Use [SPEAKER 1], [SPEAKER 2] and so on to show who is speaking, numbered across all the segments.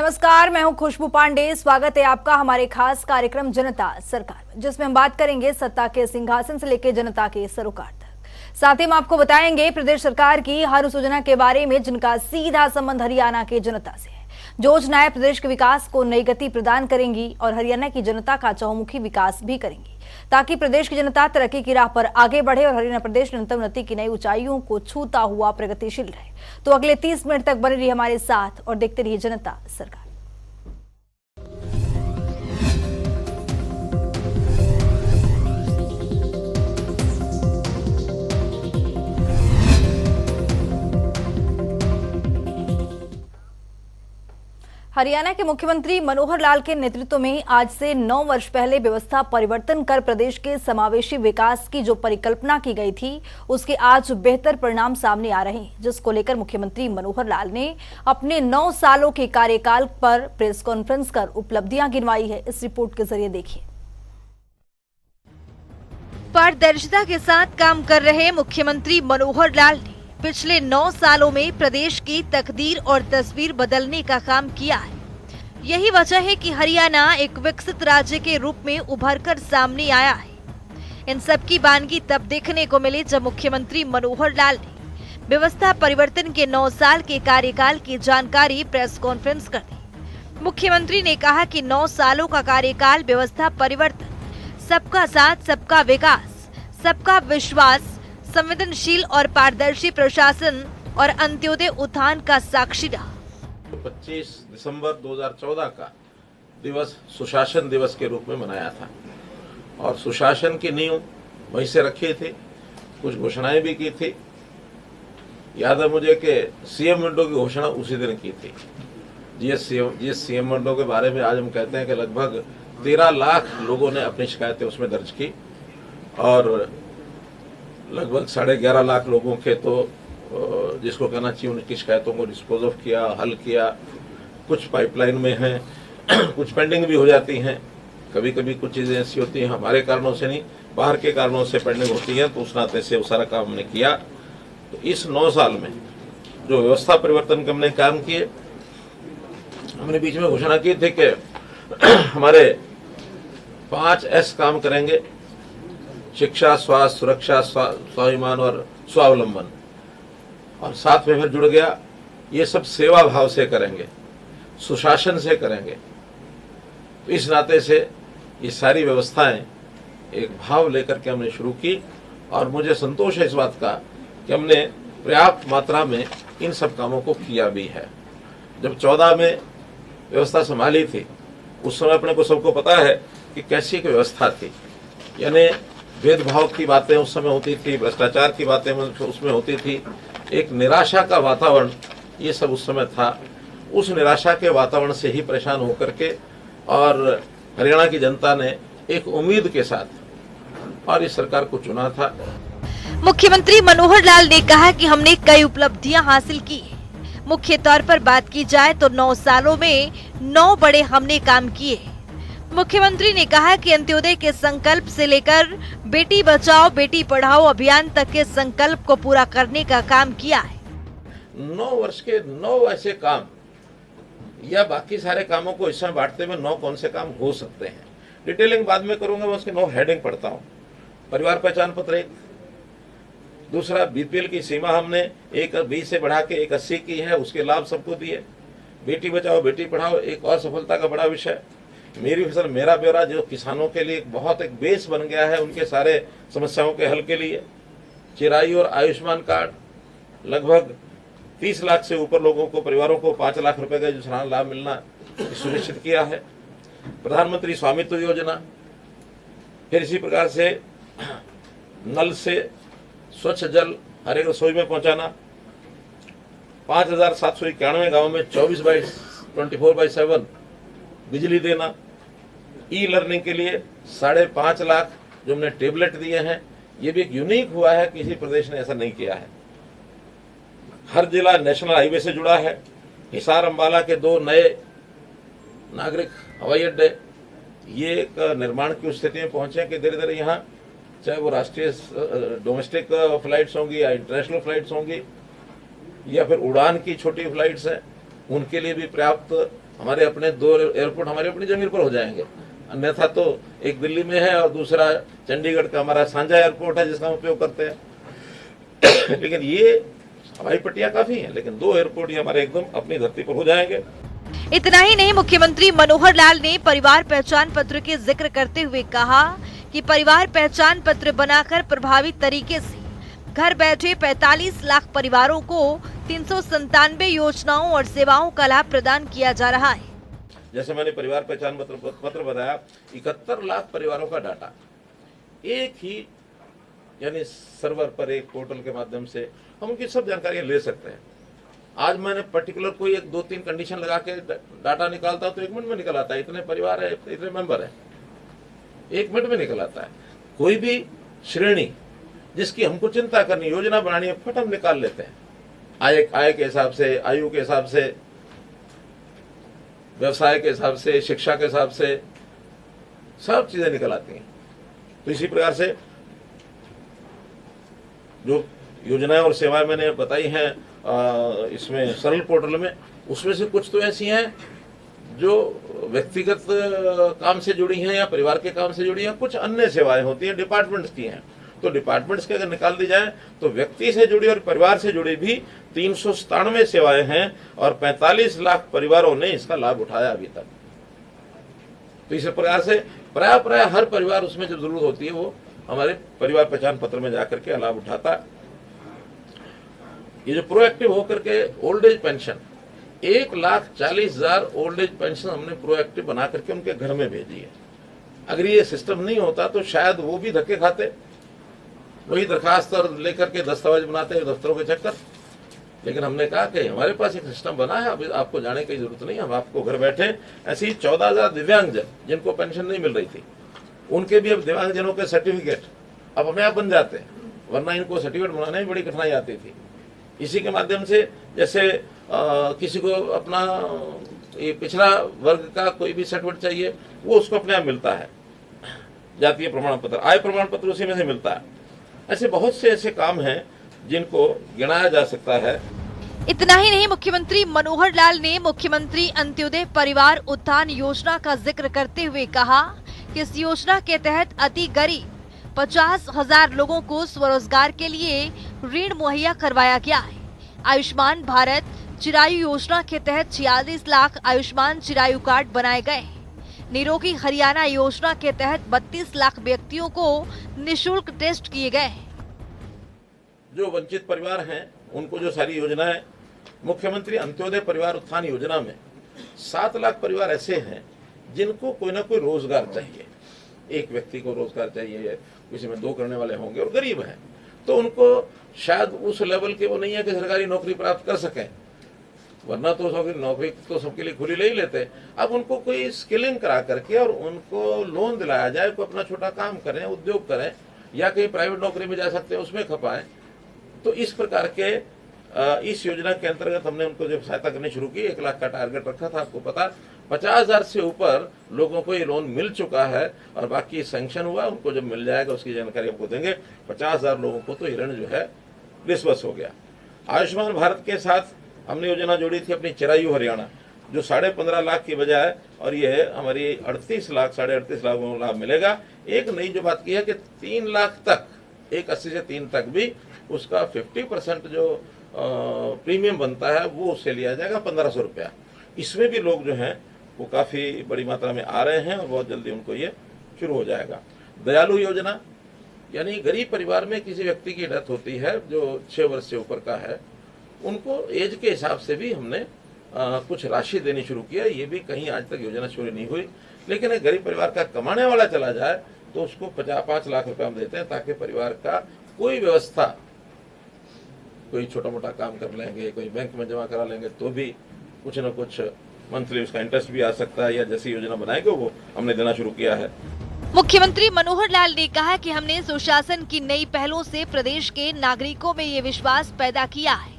[SPEAKER 1] नमस्कार, मैं हूं खुशबू पांडे। स्वागत है आपका हमारे खास कार्यक्रम जनता सरकार में, जिसमें हम बात करेंगे सत्ता के सिंहासन से लेकर जनता के सरोकार तक। साथ ही हम आपको बताएंगे प्रदेश सरकार की हर उस योजना के बारे में जिनका सीधा संबंध हरियाणा की जनता से है। जो योजनाएं प्रदेश के विकास को नई गति प्रदान करेंगी और हरियाणा की जनता का चहुमुखी विकास भी करेंगी, ताकि प्रदेश की जनता तरक्की की राह पर आगे बढ़े और हरियाणा प्रदेश निरंतर उन्नति की नई ऊंचाइयों को छूता हुआ प्रगतिशील रहे। तो अगले 30 मिनट तक बने रहिए हमारे साथ और देखते रहिए जनता सरकार। हरियाणा के मुख्यमंत्री मनोहर लाल के नेतृत्व में आज से 9 वर्ष पहले व्यवस्था परिवर्तन कर प्रदेश के समावेशी विकास की जो परिकल्पना की गई थी, उसके आज बेहतर परिणाम सामने आ रहे हैं, जिसको लेकर मुख्यमंत्री मनोहर लाल ने अपने 9 सालों के कार्यकाल पर प्रेस कॉन्फ्रेंस कर उपलब्धियां गिनवाई है। इस रिपोर्ट के जरिए देखिए। पारदर्शिता के साथ काम कर रहे मुख्यमंत्री मनोहर लाल ने पिछले 9 सालों में प्रदेश की तकदीर और तस्वीर बदलने का काम किया है। यही वजह है कि हरियाणा एक विकसित राज्य के रूप में उभरकर सामने आया है। इन सब की बानगी तब देखने को मिली जब मुख्यमंत्री मनोहर लाल ने व्यवस्था परिवर्तन के 9 साल के कार्यकाल की जानकारी प्रेस कॉन्फ्रेंस कर दी। मुख्यमंत्री ने कहा कि 9 सालों का कार्यकाल व्यवस्था परिवर्तन, सबका साथ, सबका विकास, सबका विश्वास, संवेदनशील और पारदर्शी प्रशासन और अंत्योदय उत्थान का साक्षी रहा।
[SPEAKER 2] 25 दिसंबर 2014 का दिवस सुशासन दिवस के रूप में मनाया था और सुशासन की नींव वहीं से रखी थी। कुछ घोषणाएं भी की थी। याद है मुझे कि सीएम विंडो की घोषणा उसी दिन की थी। जिस सीएम विंडो के बारे में आज हम कहते हैं कि लगभग 13 लाख लोगों ने अपनी शिकायतें उसमें दर्ज की और लगभग 11.5 लाख लोगों के तो जिसको कहना चाहिए उनकी शिकायतों को डिस्पोज ऑफ किया, हल किया। कुछ पाइपलाइन में हैं, कुछ पेंडिंग भी हो जाती हैं। कभी कभी कुछ चीज़ें ऐसी होती हैं हमारे कारणों से नहीं, बाहर के कारणों से पेंडिंग होती हैं, तो उस नाते से वो सारा काम हमने किया। तो इस 9 साल में जो व्यवस्था परिवर्तन के हमने काम किए, हमने बीच में घोषणा की थी कि हमारे 5 S काम करेंगे: शिक्षा, स्वास्थ्य, सुरक्षा, स्वाभिमान और स्वावलंबन। और साथ में फिर जुड़ गया, ये सब सेवा भाव से करेंगे, सुशासन से करेंगे। तो इस नाते से ये सारी व्यवस्थाएं एक भाव लेकर के हमने शुरू की और मुझे संतोष है इस बात का कि हमने पर्याप्त मात्रा में इन सब कामों को किया भी है। जब 14 में व्यवस्था संभाली थी, उस समय अपने को सबको पता है कि कैसी एक व्यवस्था थी। यानी भेदभाव की बातें उस समय होती थी, भ्रष्टाचार की बातें उसमें होती थी, एक निराशा का वातावरण ये सब उस समय था। उस निराशा के वातावरण से ही परेशान होकर के और हरियाणा की जनता ने एक उम्मीद के साथ और इस सरकार को चुना था।
[SPEAKER 1] मुख्यमंत्री मनोहर लाल ने कहा कि हमने कई उपलब्धियां हासिल की। मुख्य तौर पर बात की जाए तो 9 सालों में 9 बड़े हमने काम किए। मुख्यमंत्री ने कहा कि अंत्योदय के संकल्प से लेकर बेटी बचाओ बेटी पढ़ाओ अभियान तक के संकल्प को पूरा करने का काम किया है।
[SPEAKER 2] 9 वर्ष के 9 ऐसे काम या बाकी सारे कामों को इसमें बांटते हुए 9 कौन से काम हो सकते हैं, डिटेलिंग बाद में करूंगा। मैं उसके 9 हेडिंग पढ़ता हूँ। परिवार पहचान पत्र 1, दूसरा बीपीएल की सीमा हमने 1 से बढ़ा के 180 की है, उसके लाभ सबको दिए। बेटी बचाओ बेटी पढ़ाओ एक और सफलता का बड़ा विषय। मेरी फसल मेरा ब्यौरा जो किसानों के लिए बहुत एक बेस बन गया है उनके सारे समस्याओं के हल के लिए। चिराई और आयुष्मान कार्ड लगभग 30 लाख से ऊपर लोगों को, परिवारों को 5 लाख रुपए का जो सलाना लाभ मिलना सुनिश्चित किया है। प्रधानमंत्री स्वामित्व योजना, फिर इसी प्रकार से नल से स्वच्छ जल हर एक रसोई में पहुंचाना। 5791 गाँव में 24/7 बिजली देना। ई लर्निंग के लिए 5.5 लाख जो हमने टेबलेट दिए हैं, ये भी एक यूनिक हुआ है, किसी प्रदेश ने ऐसा नहीं किया है। हर जिला नेशनल हाईवे से जुड़ा है। हिसार अंबाला के 2 नए नागरिक हवाई अड्डे ये एक निर्माण की स्थिति में पहुंचे कि धीरे धीरे यहाँ चाहे वो राष्ट्रीय डोमेस्टिक फ्लाइट्स होंगी या इंटरनेशनल फ्लाइट्स होंगी या फिर उड़ान की छोटी फ्लाइट्स हैं, उनके लिए भी पर्याप्त हमारे अपने 2 एयरपोर्ट हमारी अपनी जमीन पर हो जाएंगे। अन्यथा तो एक दिल्ली में है और दूसरा चंडीगढ़ का हमारा साझा एयरपोर्ट है जिसका हम उपयोग करते हैं। लेकिन ये हवाई पट्टियां काफी हैं, लेकिन 2 एयरपोर्ट ही हमारे एकदम अपनी धरती पर हो जाएंगे।
[SPEAKER 1] इतना ही नहीं, मुख्यमंत्री मनोहर लाल ने परिवार पहचान पत्र के जिक्र करते हुए कहा कि परिवार पहचान पत्र बनाकर प्रभावी तरीके से घर बैठे 45 लाख परिवारों को 397 योजनाओं और सेवाओं का लाभ प्रदान किया जा रहा है।
[SPEAKER 2] जैसे मैंने परिवार पहचान पत्र बताया, 71 लाख परिवारों का डाटा एक ही यानी सर्वर पर, एक पोर्टल के माध्यम से हम उनकी सब जानकारियां ले सकते हैं। आज मैंने पर्टिकुलर कोई 1 2 3 कंडीशन लगा के डाटा निकालता हूं तो 1 मिनट में निकल आता है, इतने परिवार है, इतने मेंबर है, 1 मिनट में निकल आता है। कोई भी श्रेणी जिसकी हमको चिंता करनी, योजना बनानी है, फट हम निकाल लेते हैं। आय के हिसाब से, आयु के हिसाब से, व्यवसाय के हिसाब से, शिक्षा के हिसाब से सब चीजें निकल आती हैं। तो इसी प्रकार से जो योजनाएं और सेवाएं मैंने बताई हैं इसमें सरल पोर्टल में, उसमें से कुछ तो ऐसी हैं जो व्यक्तिगत काम से जुड़ी हैं या परिवार के काम से जुड़ी हैं, कुछ अन्य सेवाएं होती हैं डिपार्टमेंट्स की हैं। तो डिपार्टमेंट्स के अगर निकाल दी जाए तो व्यक्ति से जुड़ी और परिवार से जुड़ी भी 397 सेवाएं हैं और 45 लाख परिवारों ने इसका लाभ उठाया अभी तक। तो इस प्रकार से प्राय हर परिवार उसमें जो जरूरत होती है वो हमारे परिवार पहचान पत्र में जाकर के लाभ उठाता है। ये जो प्रोएक्टिव होकर के old age pension 1,40,000 old age pension हमने प्रोएक्टिव बना करके उनके घर में भेजी है। अगर ये सिस्टम नहीं होता तो शायद वो भी धक्के खाते, वही दरखास्त और लेकर के दस्तावेज बनाते हैं दफ्तरों के चक्कर। लेकिन हमने कहा कि हमारे पास एक सिस्टम बना है, अब आपको जाने की जरूरत नहीं, हम आपको घर बैठे ऐसे ही 14,000 दिव्यांगजन जिनको पेंशन नहीं मिल रही थी उनके भी अब दिव्यांगजनों के सर्टिफिकेट अब अपने आप बन जाते हैं, वरना इनको सर्टिफिकेट बनाने में बड़ी कठिनाई आती थी। इसी के माध्यम से जैसे किसी को अपना ये पिछड़ा वर्ग का कोई भी सर्टिफिकेट चाहिए वो उसको अपने आप मिलता है, जातीय प्रमाण पत्र, आय प्रमाण पत्र उसी में से मिलता है। ऐसे बहुत से ऐसे काम हैं जिनको गिनाया जा सकता है।
[SPEAKER 1] इतना ही नहीं, मुख्यमंत्री मनोहर लाल ने मुख्यमंत्री अंत्योदय परिवार उत्थान योजना का जिक्र करते हुए कहा कि इस योजना के तहत अति गरीब 50,000 लोगों को स्वरोजगार के लिए ऋण मुहैया करवाया गया है। आयुष्मान भारत चिरायु योजना के तहत 46 लाख आयुष्मान चिरायु कार्ड बनाए गए हैं। निरोगी हरियाणा योजना के तहत 32 लाख व्यक्तियों को निशुल्क टेस्ट किए गए हैं।
[SPEAKER 2] जो वंचित परिवार हैं उनको जो सारी योजनाएं, मुख्यमंत्री अंत्योदय परिवार उत्थान योजना में 7 लाख परिवार ऐसे हैं जिनको कोई ना कोई रोजगार चाहिए। एक व्यक्ति को रोजगार चाहिए, किसी में 2 करने वाले होंगे और गरीब हैं, तो उनको शायद उस लेवल के वो नहीं है कि सरकारी नौकरी प्राप्त कर सकें, वरना तो नौकरी तो सबके लिए खुली ले ही लेते। अब उनको कोई स्किलिंग करा करके और उनको लोन दिलाया जाए, कोई अपना छोटा काम करें, उद्योग करें या कहीं प्राइवेट नौकरी में जा सकते हैं उसमें खपाएं। तो इस प्रकार के इस योजना के अंतर्गत हमने उनको जब सहायता करनी शुरू की, 1 लाख का टारगेट रखा था, आपको पता 50,000 से ऊपर लोगों को ये लोन मिल चुका है और बाकी सैंक्शन हुआ, उनको जब मिल जाएगा उसकी जानकारी आपको देंगे। 50,000 लोगों को तो ऋण जो है डिस्बर्स हो गया। आयुष्मान भारत के साथ हमने योजना जोड़ी थी अपनी चिरायु हरियाणा, जो 15.5 लाख की बजाय और ये है हमारी 38 लाख 38.5 लाख को लाभ मिलेगा। एक नई जो बात की है कि 3 लाख तक, 1.80 से 3 तक भी उसका 50% जो प्रीमियम बनता है वो उससे लिया जाएगा 1,500 रुपया। इसमें भी लोग जो हैं वो काफ़ी बड़ी मात्रा में आ रहे हैं और बहुत जल्दी उनको ये शुरू हो जाएगा। दयालु योजना यानी गरीब परिवार में किसी व्यक्ति की डेथ होती है जो 6 वर्ष से ऊपर का है, उनको एज के हिसाब से भी हमने कुछ राशि देनी शुरू किया। ये भी कहीं आज तक योजना शुरू नहीं हुई, लेकिन एक गरीब परिवार का कमाने वाला चला जाए तो उसको 5 लाख रुपए हम देते हैं, ताकि परिवार का कोई व्यवस्था, कोई छोटा मोटा काम कर लेंगे, कोई बैंक में जमा करा लेंगे तो भी कुछ न कुछ मंथली उसका इंटरेस्ट भी आ सकता है, या जैसी योजना बनाएंगे वो हमने देना शुरू किया है।
[SPEAKER 1] मुख्यमंत्री मनोहर लाल ने कहा कि हमने सुशासन की नई पहलों से प्रदेश के नागरिकों में ये विश्वास पैदा किया है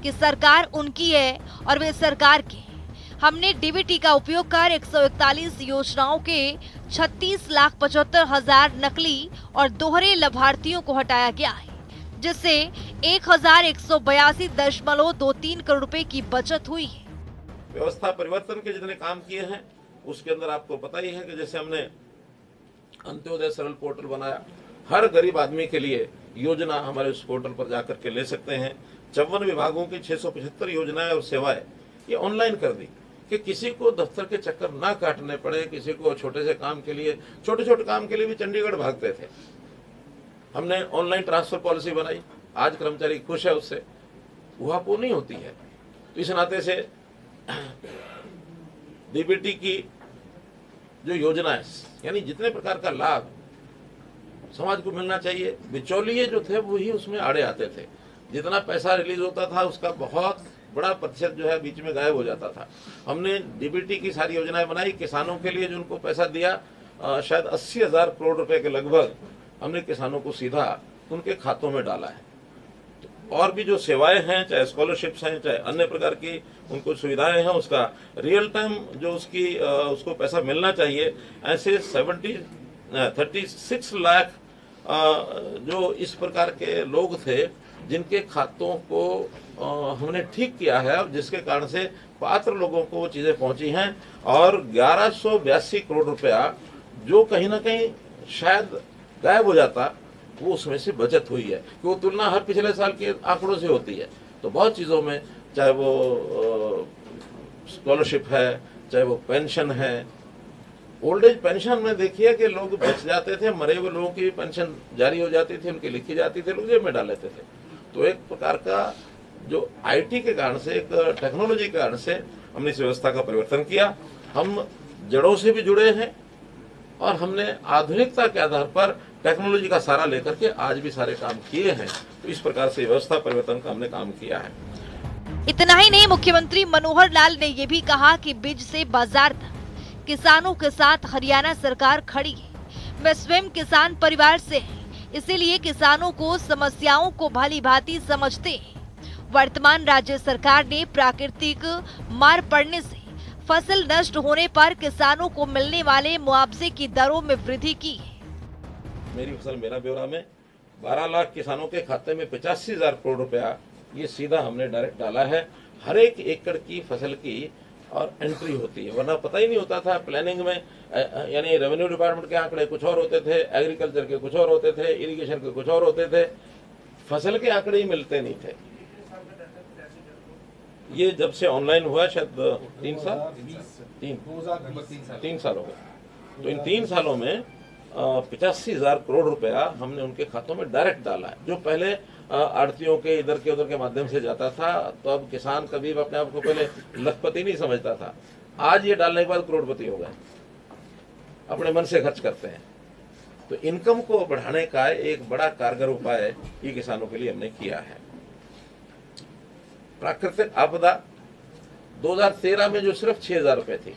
[SPEAKER 1] कि सरकार उनकी है और वे सरकार के हैं। हमने डीबीटी का उपयोग कर 141 योजनाओं के 36,75,000 नकली और दोहरे लाभार्थियों को हटाया गया है, जिससे 1,182.23 करोड़ रुपए की बचत हुई है।
[SPEAKER 2] व्यवस्था परिवर्तन के जितने काम किए हैं उसके अंदर आपको पता ही है कि जैसे हमने अंत्योदय सरल पोर्टल बनाया, हर गरीब आदमी के लिए योजना हमारे उस पोर्टल पर जाकर के ले सकते हैं। 54 विभागों की 675 योजनाएं और सेवाएं ये ऑनलाइन कर दी कि किसी को दफ्तर के चक्कर ना काटने पड़े, किसी को छोटे से काम के लिए, छोटे छोटे काम के लिए भी चंडीगढ़ भागते थे। हमने ऑनलाइन ट्रांसफर पॉलिसी बनाई, आज कर्मचारी खुश है उससे, उहापोह नहीं होती है। तो इस नाते से डीबीटी की जो योजना है, यानी जितने प्रकार का लाभ समाज को मिलना चाहिए, बिचौलिए जो थे वो ही उसमें आड़े आते थे। जितना पैसा रिलीज होता था उसका बहुत बड़ा प्रतिशत जो है बीच में गायब हो जाता था। हमने डीबीटी की सारी योजनाएं बनाई, किसानों के लिए जो उनको पैसा दिया शायद 80,000 करोड़ रुपए के लगभग हमने किसानों को सीधा उनके खातों में डाला है। और भी जो सेवाएं हैं, चाहे स्कॉलरशिप्स हैं, चाहे अन्य प्रकार की उनको सुविधाएं हैं, उसका रियल टाइम जो उसको पैसा मिलना चाहिए, ऐसे 36 लाख जो इस प्रकार के लोग थे जिनके खातों को हमने ठीक किया है और जिसके कारण से पात्र लोगों को वो चीजें पहुंची हैं। और 1182 करोड़ रुपया जो कहीं ना कहीं शायद गायब हो जाता, वो उसमें से बचत हुई है कि वो तुलना हर पिछले साल के आंकड़ों से होती है। तो बहुत चीज़ों में, चाहे वो स्कॉलरशिप है, चाहे वो पेंशन है, ओल्ड एज पेंशन में देखिए कि लोग बच जाते थे, मरे हुए लोगों की पेंशन जारी हो जाती थी, उनकी लिखी जाती थी, लोग जेब में डाल लेते थे। तो एक प्रकार का जो आईटी के कारण से, एक टेक्नोलॉजी के कारण से हमने इस व्यवस्था का परिवर्तन किया। हम जड़ों से भी जुड़े हैं और हमने आधुनिकता के आधार पर टेक्नोलॉजी का सहारा लेकर के आज भी सारे काम किए हैं। तो इस प्रकार से व्यवस्था परिवर्तन का हमने काम किया है।
[SPEAKER 1] इतना ही नहीं, मुख्यमंत्री मनोहर लाल ने ये भी कहा कि बीज से बाजार तक किसानों के साथ हरियाणा सरकार खड़ी है। मैं स्वयं किसान परिवार से है, इसीलिए किसानों को समस्याओं को भली भांति समझते हैं। वर्तमान राज्य सरकार ने प्राकृतिक मार पड़ने से फसल नष्ट होने पर किसानों को मिलने वाले मुआवजे की दरों में वृद्धि की है।
[SPEAKER 2] मेरी फसल मेरा ब्यौरा में 12 लाख किसानों के खाते में 85,000 करोड़ रुपया ये सीधा हमने डायरेक्ट डाला है। हर एक एकड़ की फसल की और एंट्री होती है, वरना पता ही नहीं होता था। प्लानिंग में यानी रेवेन्यू डिपार्टमेंट के आंकड़े कुछ और होते थे, एग्रीकल्चर के कुछ और होते थे, इरिगेशन के कुछ और होते थे, फसल के आंकड़े ही मिलते नहीं थे। ये जब से ऑनलाइन हुआ शायद 3 साल हो गए। तो इन 3 सालों में 85,000 करोड़ रुपया हमने उनके खातों में डायरेक्ट डाला है। जो पहले आड़तियों के इधर के उधर के माध्यम से जाता था, तो अब किसान कभी अपने आप को पहले लखपति नहीं समझता था, आज ये डालने के बाद करोड़पति हो गए, अपने मन से खर्च करते हैं। तो इनकम को बढ़ाने का एक बड़ा कारगर उपाय ये किसानों के लिए हमने किया है। प्राकृतिक आपदा 2013 में जो सिर्फ 6,000 रुपए थी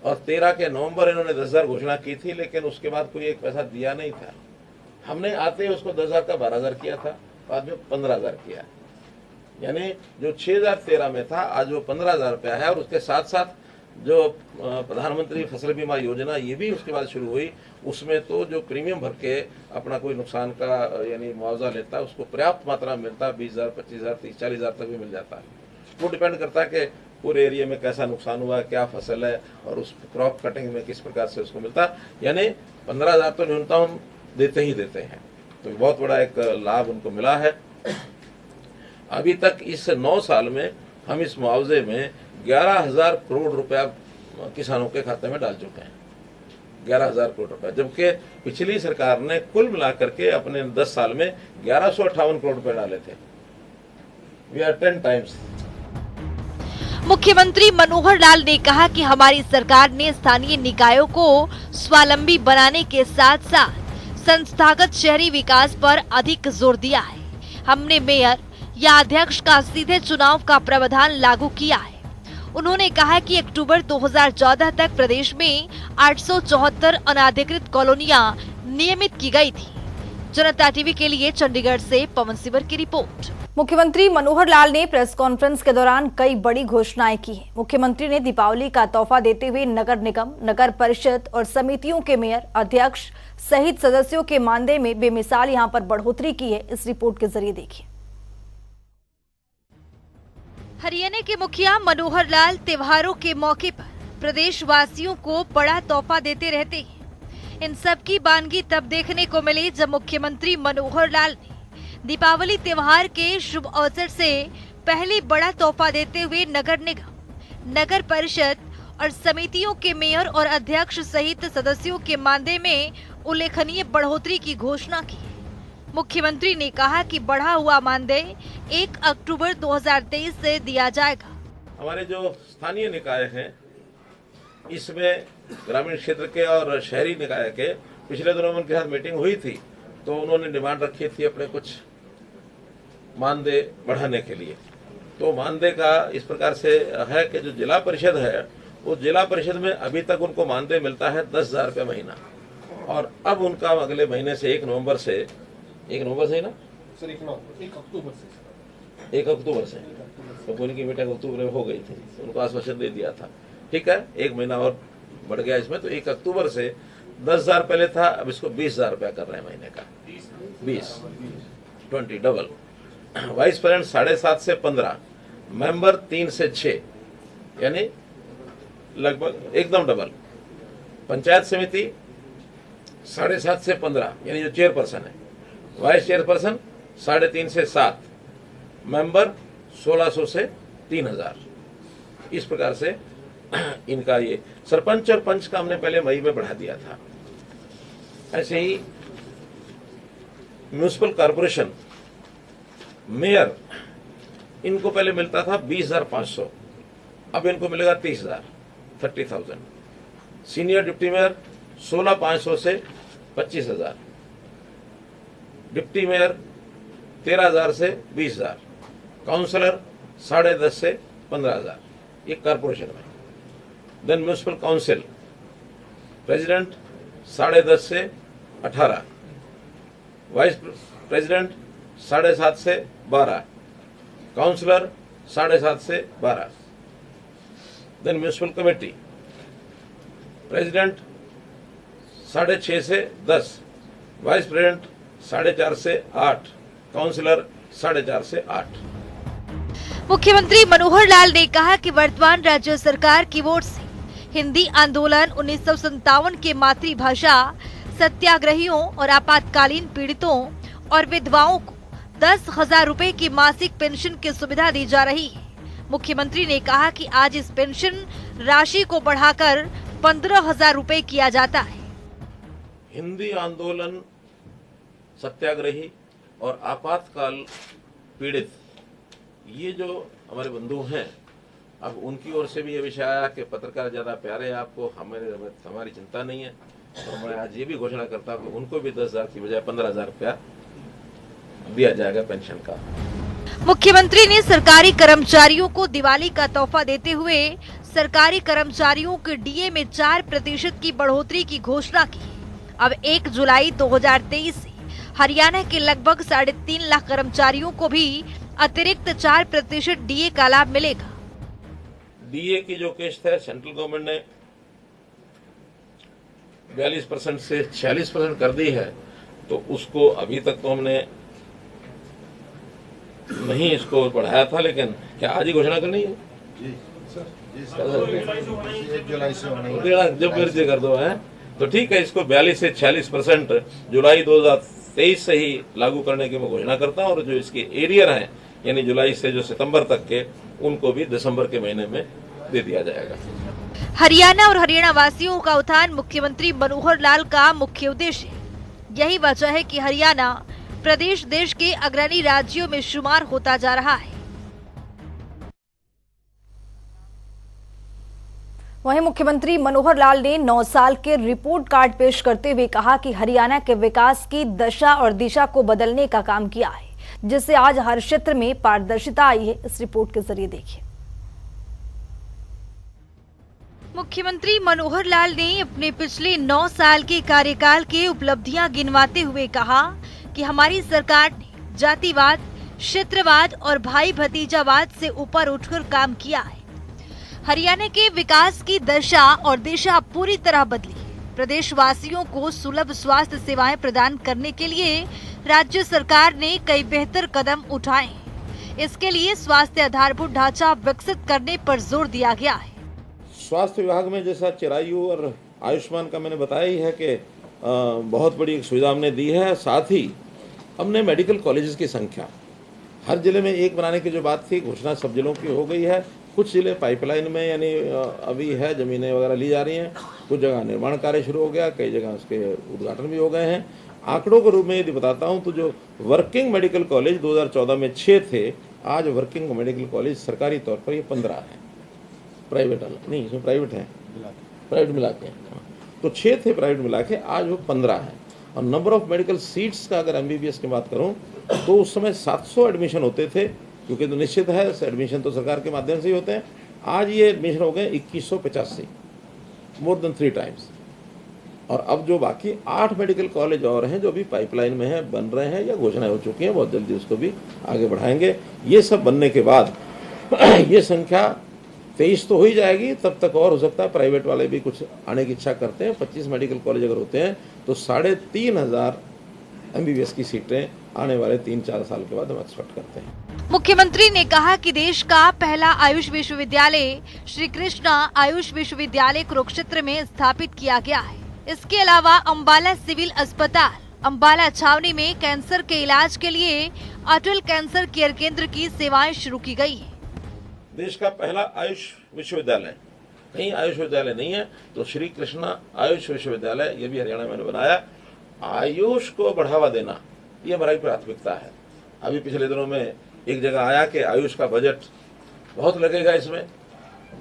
[SPEAKER 2] और 13 के नवंबर इन्होंने 10,000 घोषणा की थी, लेकिन उसके बाद कोई एक पैसा दिया नहीं था। हमने आते ही उसको 10,000 का 12,000 किया था, बाद में 15,000 किया। यानी जो 6,013 में था आज वो 15,000 रुपया है। और उसके साथ साथ जो प्रधानमंत्री फसल बीमा योजना ये भी उसके बाद शुरू हुई, उसमें तो जो प्रीमियम भर के अपना कोई नुकसान का यानी मुआवजा लेता है उसको पर्याप्त मात्रा में मिलता है, 20,000, 25,000, 30,000, 40,000 तक भी मिल जाता है। वो डिपेंड करता है कि पूरे एरिया में कैसा नुकसान हुआ, क्या फसल है और उस क्रॉप कटिंग में किस प्रकार से उसको मिलता है। यानी 15,000 तो न्यूनतम देते ही देते हैं। तो बहुत बड़ा एक लाभ उनको मिला है। अभी तक इस 9 साल में हम इस मुआवजे में 11,000 करोड़ रुपया किसानों के खाते में डाल चुके हैं, 11,000 करोड़ रुपया, जबकि पिछली सरकार ने कुल मिलाकर के अपने 10 साल में 1158 करोड़ रुपए डाले थे। We are 10 times.
[SPEAKER 1] मुख्यमंत्री मनोहर लाल ने कहा कि हमारी सरकार ने स्थानीय निकायों को स्वावलंबी बनाने के साथ साथ संस्थागत शहरी विकास पर अधिक जोर दिया है। हमने मेयर या अध्यक्ष का सीधे चुनाव का प्रावधान लागू किया है। उन्होंने कहा कि अक्टूबर 2014 तक प्रदेश में 874 अनाधिकृत कॉलोनियां नियमित की गई थी। जनता टीवी के लिए चंडीगढ़ से पवन सिवर की रिपोर्ट।
[SPEAKER 3] मुख्यमंत्री मनोहर लाल ने प्रेस कॉन्फ्रेंस के दौरान कई बड़ी घोषणाएं की हैं। मुख्यमंत्री ने दीपावली का तोहफा देते हुए नगर निगम, नगर परिषद और समितियों के मेयर, अध्यक्ष सहित सदस्यों के मानदेय में बेमिसाल यहां पर बढ़ोतरी की है। इस रिपोर्ट के जरिए देखिए।
[SPEAKER 1] हरियाणा के मुखिया मनोहर लाल त्योहारों के मौके पर प्रदेशवासियों को बड़ा तोहफा देते रहते हैं। इन सब की वानगी तब देखने को मिली जब मुख्यमंत्री मनोहर लाल ने दीपावली त्योहार के शुभ अवसर से पहले बड़ा तोहफा देते हुए नगर निगम, नगर परिषद और समितियों के मेयर और अध्यक्ष सहित सदस्यों के मानदेय में उल्लेखनीय बढ़ोतरी की घोषणा की। मुख्यमंत्री ने कहा कि बढ़ा हुआ मानदेय 1 अक्टूबर 2023 से दिया जाएगा।
[SPEAKER 2] हमारे जो स्थानीय निकाय हैं, इसमें ग्रामीण क्षेत्र के और शहरी निकाय के पिछले दिनों में उनके साथ मीटिंग हुई थी, तो उन्होंने डिमांड रखी थी अपने कुछ मानदेय बढ़ाने के लिए। तो मानदेय का इस प्रकार से है कि जो जिला परिषद है, वो जिला परिषद में अभी तक उनको मानदेय मिलता है 10,000 रुपये महीना, और अब उनका अगले महीने से 1 नवंबर से ही ना
[SPEAKER 4] सर 1
[SPEAKER 2] अक्टूबर से तो उनकी मीटिंग अक्टूबर में हो गई थी, उनको आश्वासन दे दिया था। ठीक है, 1 महीना और बढ़ गया इसमें, तो 1 अक्टूबर से 10,000 पहले था, अब इसको 20,000 रुपया कर रहे हैं महीने का, 20 डबल। वाइस प्रेसिडेंट 7.5 से 15, मेंबर 3 से 6, यानी लगभग एकदम डबल। पंचायत समिति 7.5 से 15, यानी जो चेयरपर्सन है, वाइस चेयरपर्सन 3.5 से 7, मेंबर 1600 से 3,000। इस प्रकार से इनका ये सरपंच और पंच का हमने पहले मई में बढ़ा दिया था। ऐसे ही म्यूनिसिपल कॉर्पोरेशन मेयर, इनको पहले मिलता था 20,500, अब इनको मिलेगा 30,000। सीनियर डिप्टी मेयर 16,500 से 25,000, डिप्टी मेयर 13,000 से 20,000, काउंसलर 10.5 से 15,000, ये कॉर्पोरेशन में। देन म्यूनिसिपल काउंसिल प्रेसिडेंट 10.5 से 18, वाइस प्रेसिडेंट 7.5 से 12, काउंसलर 7.5 से 12। देन म्यूनिसिपल कमेटी प्रेसिडेंट 6.5 से 10, वाइस प्रेसिडेंट 4.5 से 8, काउंसलर 4.5 से 8।
[SPEAKER 1] मुख्यमंत्री मनोहर लाल ने कहा कि वर्तमान राज्य सरकार की ओर से हिंदी आंदोलन 1957 के मातृभाषा सत्याग्रहियों और आपातकालीन पीड़ितों और विधवाओं को 10,000 रुपए की मासिक पेंशन की सुविधा दी जा रही है। मुख्यमंत्री ने कहा कि आज इस पेंशन राशि को बढ़ाकर 15,000 रुपए किया जाता है।
[SPEAKER 2] हिंदी आंदोलन सत्याग्रही और आपातकाल पीड़ित, ये जो हमारे बंधु हैं, अब उनकी ओर से भी ये विषय आया कि पत्रकार ज्यादा प्यारे हैं आपको, हमारी चिंता नहीं है, और मैं आज ये भी घोषणा करता हूँ कि उनको भी 10,000 की बजाय 15,000 रुपया दिया जाएगा पेंशन का।
[SPEAKER 1] मुख्यमंत्री ने सरकारी कर्मचारियों को दिवाली का तोहफा देते हुए सरकारी कर्मचारियों के डीए में 4% की बढ़ोतरी की घोषणा की। अब 1 जुलाई 2023 से हरियाणा के लगभग 3.5 लाख कर्मचारियों को भी अतिरिक्त 4% डीए का लाभ मिलेगा।
[SPEAKER 2] डीए की जो किस्त है, सेंट्रल गवर्नमेंट ने 42% से 46% कर दी है, तो उसको अभी तक तो हमने नहीं इसको बढ़ाया था, लेकिन क्या आज ही घोषणा करनी है? जब मर्जी कर दो है, तो ठीक है, इसको 42 से 46% जुलाई 2023 से ही लागू करने की मैं घोषणा करता हूँ, और जो इसके एरियर हैं, यानी जुलाई से जो सितंबर तक के, उनको भी दिसंबर के महीने में दे दिया जाएगा।
[SPEAKER 1] हरियाणा और हरियाणा वासियों का उत्थान मुख्यमंत्री मनोहर लाल का मुख्य उद्देश्य है। यही वजह है कि हरियाणा प्रदेश देश के अग्रणी राज्यों में शुमार होता जा रहा है।
[SPEAKER 3] वहीं मुख्यमंत्री मनोहर लाल ने 9 साल के रिपोर्ट कार्ड पेश करते हुए कहा कि हरियाणा के विकास की दशा और दिशा को बदलने का काम किया है, जिससे आज हर क्षेत्र में पारदर्शिता आई है। इस रिपोर्ट के जरिए देखिए।
[SPEAKER 1] मुख्यमंत्री मनोहर लाल ने अपने पिछले 9 साल के कार्यकाल के उपलब्धियां गिनवाते हुए कहा कि हमारी सरकार ने जातिवाद, क्षेत्रवाद और भाई भतीजावाद से ऊपर उठकर काम किया है। हरियाणा के विकास की दशा और दिशा पूरी तरह बदली है। प्रदेशवासियों को सुलभ स्वास्थ्य सेवाएं प्रदान करने के लिए राज्य सरकार ने कई बेहतर कदम उठाए हैं। इसके लिए स्वास्थ्य आधारभूत ढांचा विकसित करने पर जोर दिया गया है।
[SPEAKER 2] स्वास्थ्य विभाग में जैसा चिरायु और आयुष्मान का मैंने बताया ही है कि बहुत बड़ी एक सुविधा हमने दी है। साथ ही हमने मेडिकल कॉलेजेस की संख्या हर जिले में एक बनाने की जो बात थी, घोषणा सब जिलों की हो गई है। कुछ जिले पाइपलाइन में यानी अभी है, जमीनें वगैरह ली जा रही हैं। कुछ जगह निर्माण कार्य शुरू हो गया, कई जगह उसके उद्घाटन भी हो गए हैं। आंकड़ों के रूप में यदि बताता हूं तो जो वर्किंग मेडिकल कॉलेज 2014 में 6 थे, आज वर्किंग मेडिकल कॉलेज सरकारी तौर पर ये 15 है। प्राइवेट नहीं, इसमें प्राइवेट है, प्राइवेट मिला के तो 6 थे प्राइवेट मिला के, आज वो 15 है। और नंबर ऑफ मेडिकल सीट्स का अगर MBBS की बात करूं तो उस समय 700 एडमिशन होते थे, क्योंकि तो निश्चित है एडमिशन तो सरकार के माध्यम से ही होते हैं। आज ये एडमिशन हो गए 2185, मोर देन 3 टाइम्स। और अब जो बाकी 8 मेडिकल कॉलेज और हैं जो अभी पाइपलाइन में हैं, बन रहे हैं या घोषणाएं हो चुकी हैं, बहुत जल्दी उसको भी आगे बढ़ाएंगे। ये सब बनने के बाद ये संख्या 23 तो हो ही जाएगी, तब तक और हो सकता है। प्राइवेट वाले भी कुछ आने की इच्छा करते हैं। 25 मेडिकल कॉलेज अगर होते हैं तो 3500 MBBS की सीटें आने वाले 3-4 साल के बाद हम एक्सपेक्ट करते हैं।
[SPEAKER 1] मुख्यमंत्री ने कहा कि देश का पहला आयुष विश्वविद्यालय श्री कृष्णा आयुष विश्वविद्यालय कुरुक्षेत्र में स्थापित किया गया है। इसके अलावा अम्बाला सिविल अस्पताल, अम्बाला छावनी में कैंसर के इलाज के लिए अटल कैंसर केयर केंद्र की सेवाएं शुरू की गई है।
[SPEAKER 2] देश का पहला आयुष विश्वविद्यालय, कहीं आयुष विद्यालय नहीं है तो श्री कृष्णा आयुष विश्वविद्यालय, ये भी हरियाणा में बनाया। आयुष को बढ़ावा देना ये हमारी प्राथमिकता है। अभी पिछले दिनों में एक जगह आया कि आयुष का बजट बहुत लगेगा इसमें,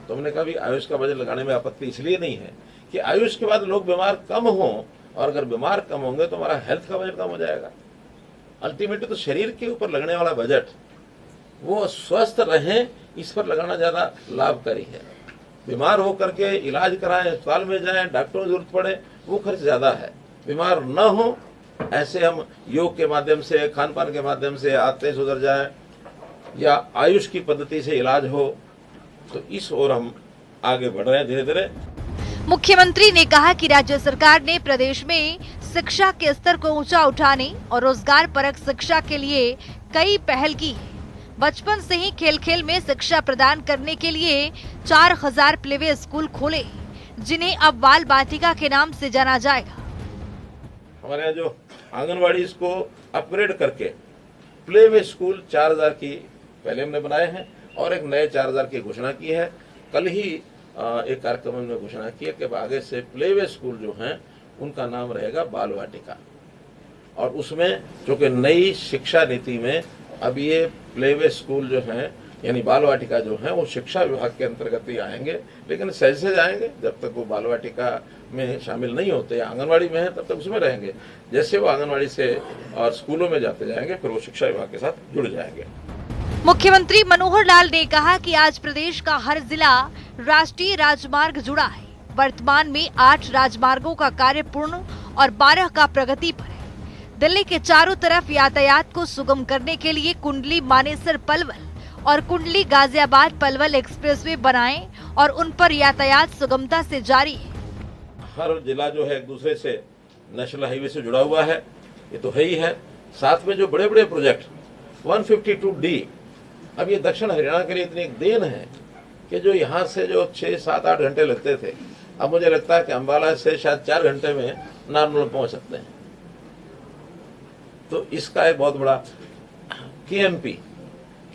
[SPEAKER 2] तो हमने कहा भी आयुष का बजट लगाने में आपत्ति इसलिए नहीं है कि आयुष के बाद लोग बीमार कम हों, और अगर बीमार कम होंगे तो हमारा हेल्थ का बजट कम हो जाएगा। अल्टीमेटली तो शरीर के ऊपर लगने वाला बजट, वो स्वस्थ रहें इस पर लगाना ज़्यादा लाभकारी है। बीमार हो करके इलाज कराएं, अस्पताल में जाएं, डॉक्टरों की जरूरत पड़े, वो खर्च ज़्यादा है। बीमार न हो ऐसे हम योग के माध्यम से, खान पान के माध्यम से आते सुधर जाए, या आयुष की पद्धति से इलाज हो, तो इस ओर हम आगे बढ़ रहे हैं धीरे धीरे।
[SPEAKER 1] मुख्यमंत्री ने कहा कि राज्य सरकार ने प्रदेश में शिक्षा के स्तर को ऊंचा उठाने और रोजगार परक शिक्षा के लिए कई पहल की है। बचपन से ही खेल खेल में शिक्षा प्रदान करने के लिए 4000 प्लेवे स्कूल खोले, जिन्हें अब बाल बाटिका के नाम से जाना जाएगा।
[SPEAKER 2] हमारे यहाँ जो आंगनवाड़ी इसको अपग्रेड करके प्लेवे स्कूल 4000 की पहले हमने बनाए हैं, और एक नए 4000 की घोषणा की है। कल ही एक कार्यक्रम में घोषणा की है कि आगे से प्लेवे स्कूल जो हैं उनका नाम रहेगा बाल वाटिका। और उसमें जो कि नई शिक्षा नीति में अब ये प्लेवे स्कूल जो हैं यानी बाल वाटिका जो हैं वो शिक्षा विभाग के अंतर्गत ही आएंगे, लेकिन सहज आएंगे। जब तक वो बाल वाटिका में शामिल नहीं होते, आंगनवाड़ी में है, तब तक उसमें रहेंगे। जैसे वो आंगनवाड़ी से और स्कूलों में जाते जाएंगे, फिर वो शिक्षा विभाग के साथ जुड़ जाएंगे।
[SPEAKER 1] मुख्यमंत्री मनोहर लाल ने कहा कि आज प्रदेश का हर जिला राष्ट्रीय राजमार्ग जुड़ा है। वर्तमान में 8 राजमार्गों का कार्य पूर्ण और 12 का प्रगति पर है। दिल्ली के चारों तरफ यातायात को सुगम करने के लिए कुंडली मानेसर पलवल और कुंडली गाजियाबाद पलवल एक्सप्रेसवे बनाएं और उन पर यातायात सुगमता से जारी है।
[SPEAKER 2] हर जिला जो है एक दूसरे से नेशनल हाईवे से जुड़ा हुआ है, ये तो है ही है। साथ में जो बड़े बड़े प्रोजेक्ट 152D, अब ये दक्षिण हरियाणा के लिए इतनी एक देन है कि जो यहाँ से जो 6, 7, 8 घंटे लगते थे, अब मुझे लगता है कि अम्बाला से शायद 4 घंटे में नारनौल पहुंच सकते हैं। तो इसका एक बहुत बड़ा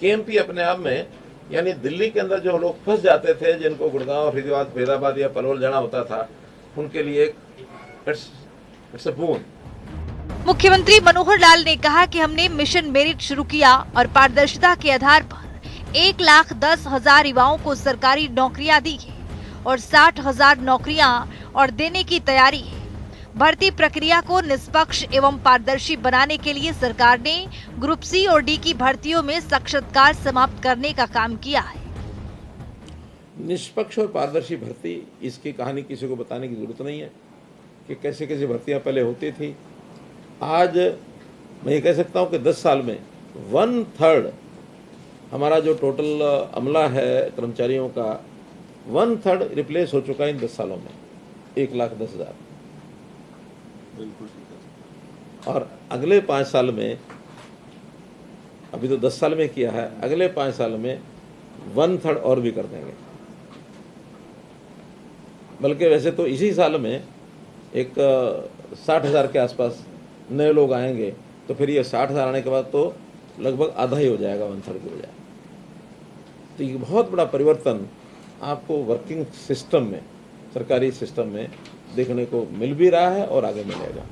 [SPEAKER 2] KMP अपने आप में, यानी दिल्ली के अंदर जो लोग फंस जाते थे, जिनको गुड़गांव, फरीदाबाद या पलवल जाना होता था, उनके लिए इट्स अ बून।
[SPEAKER 1] मुख्यमंत्री मनोहर लाल ने कहा कि हमने मिशन मेरिट शुरू किया और पारदर्शिता के आधार पर 1,10,000 युवाओं को सरकारी नौकरियां दी है और 60,000 नौकरियां और देने की तैयारी है। भर्ती प्रक्रिया को निष्पक्ष एवं पारदर्शी बनाने के लिए सरकार ने ग्रुप C और D की भर्तियों में साक्षात्कार समाप्त करने का काम किया है।
[SPEAKER 2] निष्पक्ष और पारदर्शी भर्ती, इसकी कहानी किसी को बताने की जरूरत नहीं है कि कैसे कैसे भर्तियां पहले होती थी। आज मैं ये कह सकता हूँ कि 10 साल में 1/3 हमारा जो टोटल अमला है कर्मचारियों का, 1/3 रिप्लेस हो चुका है इन 10 सालों में, 1,10,000। और अगले 5 साल में अभी तो 10 साल में किया है, अगले 5 साल में 1/3 और भी कर देंगे। बल्कि वैसे तो इसी साल में एक 60,000 के आसपास नए लोग आएंगे, तो फिर ये 60,000 आने के बाद तो लगभग आधा ही हो जाएगा, 1/3 भी हो जाएगा। तो ये बहुत बड़ा परिवर्तन आपको वर्किंग सिस्टम में, सरकारी सिस्टम में देखने को मिल भी रहा है और आगे मिलेगा।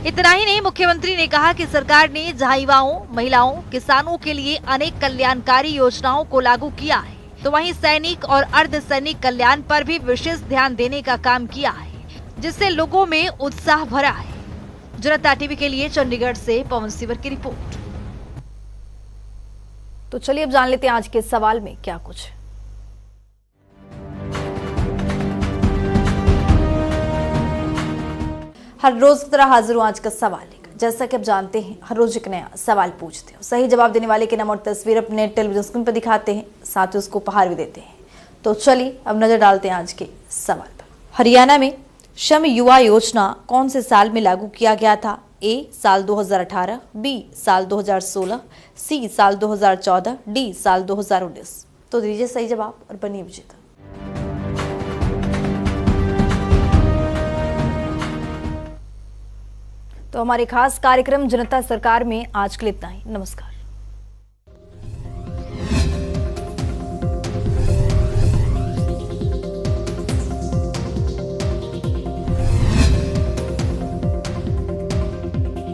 [SPEAKER 1] इतना ही नहीं, मुख्यमंत्री ने कहा कि सरकार ने जहां युवाओं, महिलाओं, किसानों के लिए अनेक कल्याणकारी योजनाओं को लागू किया है, तो वहीं सैनिक और अर्धसैनिक कल्याण पर भी विशेष ध्यान देने का काम किया है, जिससे लोगों में उत्साह भरा है। जनता टीवी के लिए चंडीगढ़ से पवन सिवर की रिपोर्ट।
[SPEAKER 3] तो चलिए अब जान लेते हैं आज के सवाल में क्या कुछ। हर रोज की तरह हाजिर हूं आज का सवाल लेकर। जैसा कि आप जानते हैं, हर रोज एक नया सवाल पूछते हैं, सही जवाब देने वाले के नाम और तस्वीर अपने टेलीविजन स्क्रीन पर दिखाते हैं, साथ ही उसको उपहार भी देते हैं। तो चलिए अब नजर डालते हैं आज के सवाल पर। हरियाणा में श्रम युवा योजना कौन से साल में लागू किया गया था? ए साल 2018, बी साल 2016, सी साल 2014, डी साल 2019। तो दीजिए सही जवाब और बनिए विजेता। तो हमारे खास कार्यक्रम जनता सरकार में आज के लिए इतना ही। नमस्कार।